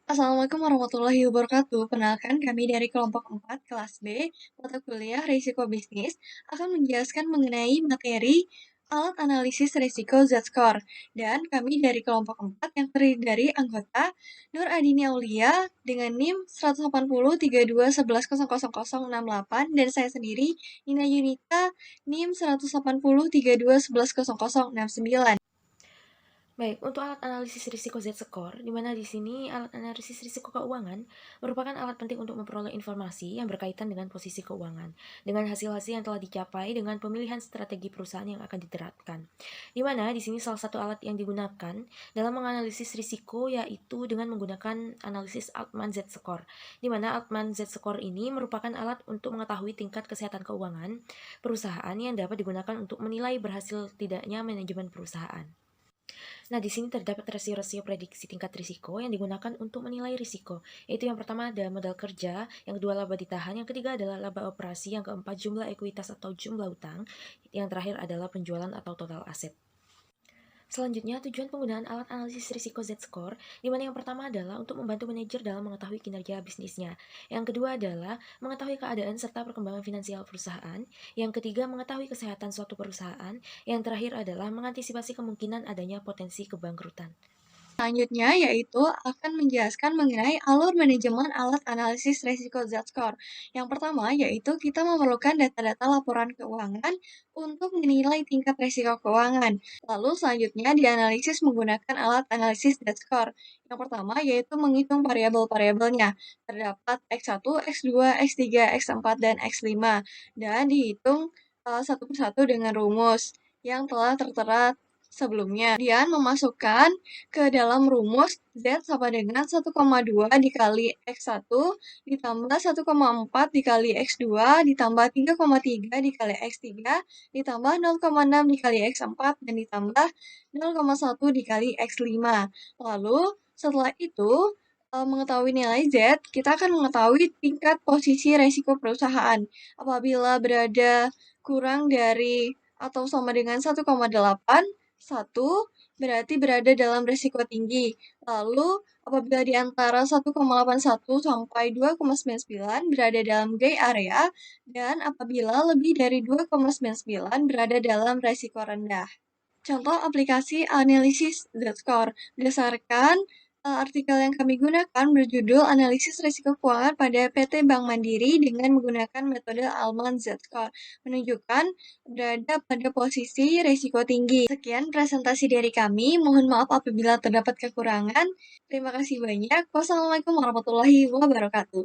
Assalamualaikum warahmatullahi wabarakatuh. Penalkan kami dari kelompok 4 kelas B, mata kuliah Risiko Bisnis, akan menjelaskan mengenai materi alat analisis risiko Z-Score. Dan kami dari kelompok 4 yang terdiri dari anggota Nur Adini Aulia dengan NIM 18032110068 dan saya sendiri Nina Yunita NIM 18032110069. Baik, untuk alat analisis risiko Z-Score, di mana di sini alat analisis risiko keuangan merupakan alat penting untuk memperoleh informasi yang berkaitan dengan posisi keuangan, dengan hasil-hasil yang telah dicapai dengan pemilihan strategi perusahaan yang akan diterapkan. Di mana di sini salah satu alat yang digunakan dalam menganalisis risiko yaitu dengan menggunakan analisis Altman Z-Score, di mana Altman Z-Score ini merupakan alat untuk mengetahui tingkat kesehatan keuangan perusahaan yang dapat digunakan untuk menilai berhasil tidaknya manajemen perusahaan. Nah, di sini terdapat rasio-rasio prediksi tingkat risiko yang digunakan untuk menilai risiko, yaitu yang pertama ada modal kerja, yang kedua laba ditahan, yang ketiga adalah laba operasi, yang keempat jumlah ekuitas atau jumlah utang, yang terakhir adalah penjualan atau total aset. Selanjutnya, tujuan penggunaan alat analisis risiko Z-Score, di mana yang pertama adalah untuk membantu manajer dalam mengetahui kinerja bisnisnya. Yang kedua adalah mengetahui keadaan serta perkembangan finansial perusahaan. Yang ketiga, mengetahui kesehatan suatu perusahaan. Yang terakhir adalah mengantisipasi kemungkinan adanya potensi kebangkrutan. Selanjutnya yaitu akan menjelaskan mengenai alur manajemen alat analisis risiko Z-Score. Yang pertama yaitu kita memerlukan data-data laporan keuangan untuk menilai tingkat risiko keuangan. Lalu selanjutnya dianalisis menggunakan alat analisis Z-Score. Yang pertama yaitu menghitung variabel-variabelnya. Terdapat X1, X2, X3, X4, dan X5. Dan dihitung satu persatu dengan rumus yang telah tertera sebelumnya. Kemudian memasukkan ke dalam rumus Z sama dengan 1,2 dikali X1 ditambah 1,4 dikali X2 ditambah 3,3 dikali X3 ditambah 0,6 dikali X4 dan ditambah 0,1 dikali X5. Lalu setelah itu mengetahui nilai Z, kita akan mengetahui tingkat posisi resiko perusahaan. Apabila berada kurang dari atau sama dengan 1,8, 1 berarti berada dalam risiko tinggi. Lalu, apabila di antara 1,81 sampai 2,99 berada dalam gray area, dan apabila lebih dari 2,99 berada dalam risiko rendah. Contoh aplikasi analisis Z-Score berdasarkan artikel yang kami gunakan berjudul Analisis Risiko Keuangan pada PT Bank Mandiri dengan menggunakan metode Alman Z-Score, menunjukkan berada pada posisi risiko tinggi. Sekian presentasi dari kami, mohon maaf apabila terdapat kekurangan. Terima kasih banyak. Wassalamualaikum warahmatullahi wabarakatuh.